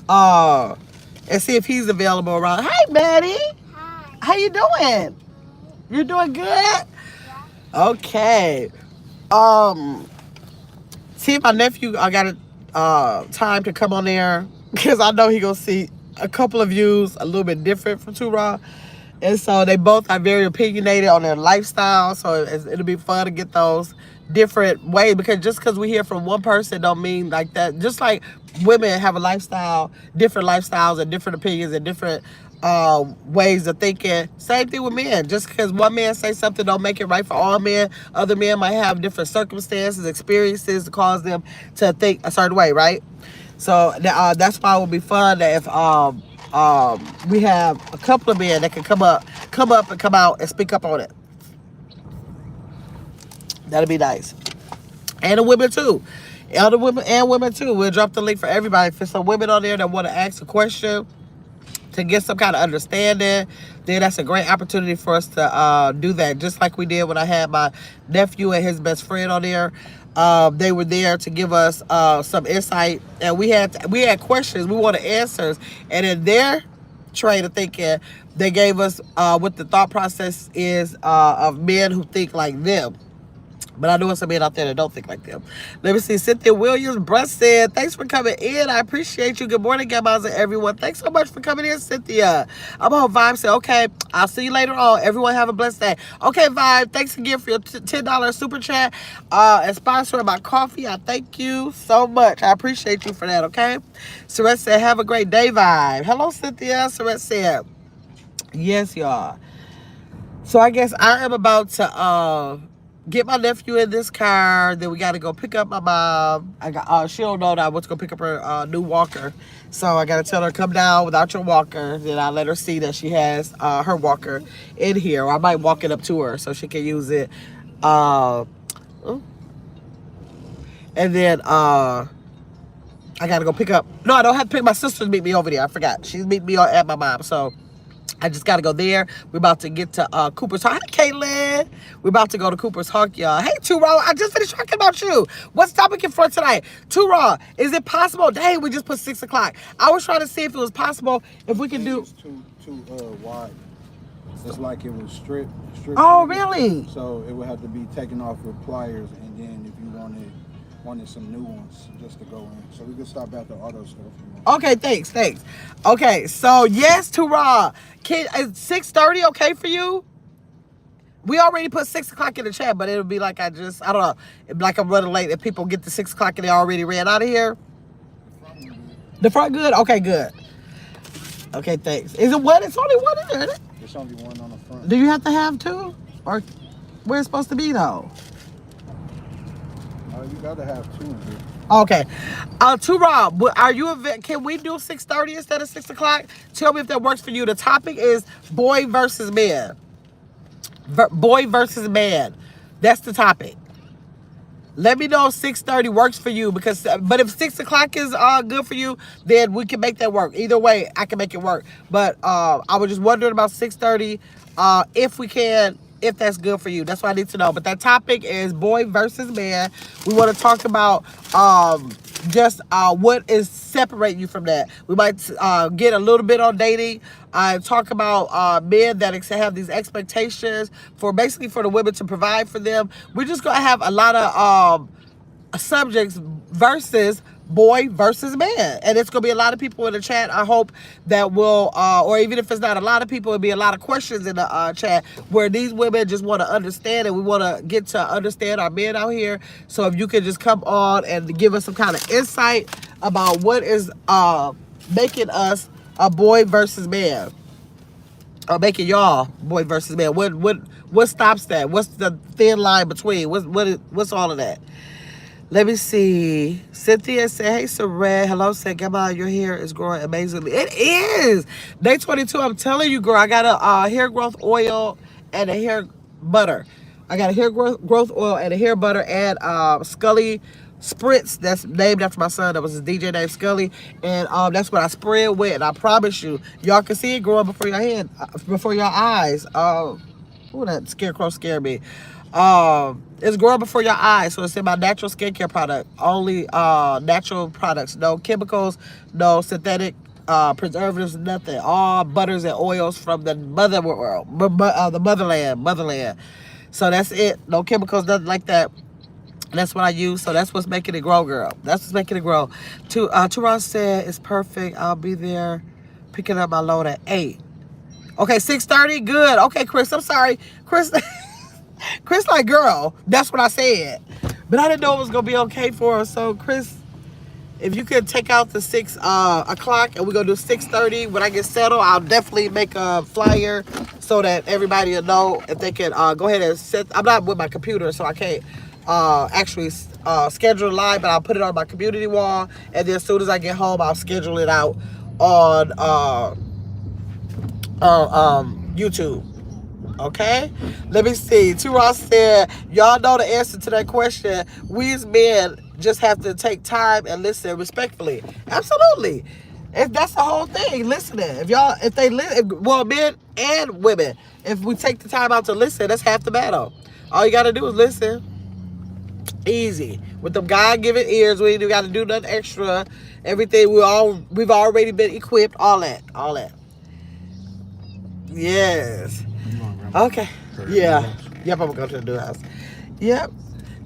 Speaker 1: And see if he's available around. Hi, Maddie.
Speaker 4: Hi.
Speaker 1: How you doing? You doing good?
Speaker 4: Yeah.
Speaker 1: Okay. See if my nephew, I got time to come on there, because I know he gonna see a couple of views a little bit different from Too Raw. And so they both are very opinionated on their lifestyle. So it'll be fun to get those different ways, because just because we hear from one person don't mean like that. Just like women have a lifestyle, different lifestyles and different opinions and different ways of thinking. Same thing with men. Just because one man say something don't make it right for all men. Other men might have different circumstances, experiences to cause them to think a certain way, right? So that's why it would be fun that if we have a couple of men that can come up and come out and speak up on it. That'll be nice. And the women too. Other women and women too. We'll drop the link for everybody. If there's some women on there that want to ask a question to get some kind of understanding, then that's a great opportunity for us to do that. Just like we did when I had my nephew and his best friend on there. They were there to give us some insight, and we had questions. We wanted answers, and in their train of thinking, they gave us what the thought process is of men who think like them. But I know there's some men out there that don't think like them. Let me see. Cynthia Williams Bruss said, thanks for coming in. I appreciate you. Good morning, Gammas and everyone. Thanks so much for coming in, Cynthia. I'm on Vibe. Say, okay, I'll see you later on. Everyone have a blessed day. Okay, Vibe, thanks again for your $10 super chat and sponsoring my coffee. I thank you so much. I appreciate you for that, okay? Surette said, have a great day, Vibe. Hello, Cynthia. Surette said, yes, y'all. So I guess I am about to get my nephew in this car. Then we got to go pick up my mom. She don't know that I want to go pick up her new walker. So I got to tell her, come down without your walker. Then I let her see that she has her walker in here. Or I might walk it up to her so she can use it. And then I got to go pick up. No, I don't have to pick my sister to meet me over there. I forgot. She's meeting me at my mom. So I just got to go there. We're about to get to Cooper's Hawk. Hey, Caitlin. We're about to go to Cooper's Hawk, y'all. Hey, Too Raw. I just finished talking about you. What's the topic for tonight? Too Raw. Is it possible? Dang, we just put 6 o'clock. I was trying to see if it was possible if we could do.
Speaker 3: It's too wide. It's like it was stripped.
Speaker 1: Oh, really?
Speaker 3: So it would have to be taken off with pliers, and then if you wanted some new ones just to go in. So we could stop at the auto store if you want.
Speaker 1: Okay, thanks. Okay, so yes, Too Raw. Is 6:30 okay for you? We already put 6 o'clock in the chat, but it'll be like I don't know, like I'm running late. If people get to 6 o'clock and they already ran out of here. The front good? Okay, good. Okay, thanks. Is it one? It's only one in there, isn't it?
Speaker 3: There's only one on the front.
Speaker 1: Do you have to have two? Or where it's supposed to be, though?
Speaker 3: You gotta have two in here.
Speaker 1: Okay. Too Raw, are you can we do 6:30 instead of 6 o'clock? Tell me if that works for you. The topic is boy versus man. Boy versus man. That's the topic. Let me know if 6:30 works for you, but if 6 o'clock is good for you, then we can make that work. Either way, I can make it work. But I was just wondering about 6:30, if that's good for you. That's what I need to know. But that topic is boy versus man. We want to talk about what is separating you from that. We might get a little bit on dating. Talk about men that have these expectations for the women to provide for them. We're just going to have a lot of subjects versus boy versus man, and it's gonna be a lot of people in the chat. I hope that will or even if it's not a lot of people, it'll be a lot of questions in the chat where these women just want to understand, and we want to get to understand our men out here. So if you could just come on and give us some kind of insight about what is making us a boy versus man, or making y'all boy versus man. What stops that? What's the thin line between? What's all of that? Let me see. Cynthia said, hey, Saran. Hello, said, Gamma, your hair is growing amazingly. It is. Day 22, I'm telling you, girl, I got a hair growth oil and a hair butter. I got a hair growth oil and a hair butter and Scully Spritz. That's named after my son. That was his DJ name, Scully. And that's what I spray it with. And I promise you, y'all can see it growing before your eyes. Ooh, that scarecrow scared me. It's growing before your eyes, so it's in my natural skincare product. Only natural products, no chemicals, no synthetic preservatives, nothing. All butters and oils from the motherland. So that's it. No chemicals, nothing like that. That's what I use. So that's what's making it grow, girl. That's what's making it grow. Teron said it's perfect. I'll be there picking up my load at 8. Okay, 6:30. Good. Okay, Chris. I'm sorry, Chris. Chris, like, girl, that's what I said. But I didn't know it was going to be okay for us. So, Chris, if you could take out the 6 o'clock and we're going to do 6:30. When I get settled, I'll definitely make a flyer so that everybody will know if they can go ahead and set. I'm not with my computer, so I can't actually schedule it live, but I'll put it on my community wall. And then as soon as I get home, I'll schedule it out on YouTube. Okay, let me see. Too Ross said, y'all know the answer to that question. We as men just have to take time and listen respectfully. Absolutely. That's the whole thing, listening. Well, men and women, if we take the time out to listen, that's half the battle. All you got to do is listen. Easy. With them God-given ears, we ain't got to do nothing extra. Everything, we've already been equipped. All that. Yes. Okay. Yeah. Yep, I'm gonna go to the new house. Yep.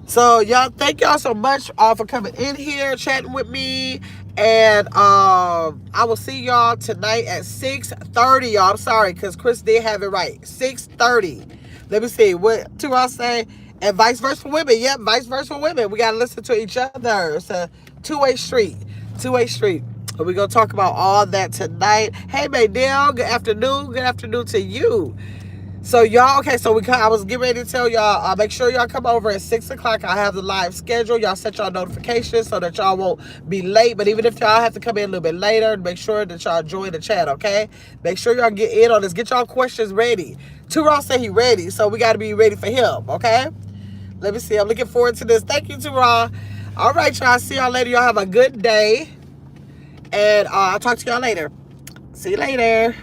Speaker 1: So y'all, thank y'all so much for coming in here, chatting with me. And I will see y'all tonight at 6:30, y'all. I'm sorry, because Chris did have it right. 6:30. Let me see. What do I say? And vice versa for women. Yep, vice versa for women. We gotta listen to each other. It's a two-way street. Two-way street. But we're gonna talk about all that tonight. Hey, Maydell, good afternoon. Good afternoon to you. So y'all, okay, so I was getting ready to tell y'all, make sure y'all come over at 6 o'clock. I have the live schedule. Y'all set y'all notifications so that y'all won't be late. But even if y'all have to come in a little bit later, make sure that y'all join the chat, okay? Make sure y'all get in on this. Get y'all questions ready. Too Ross said he ready, so we got to be ready for him, okay? Let me see. I'm looking forward to this. Thank you, Too Raw. All right, y'all. See y'all later. Y'all have a good day. And I'll talk to y'all later. See you later.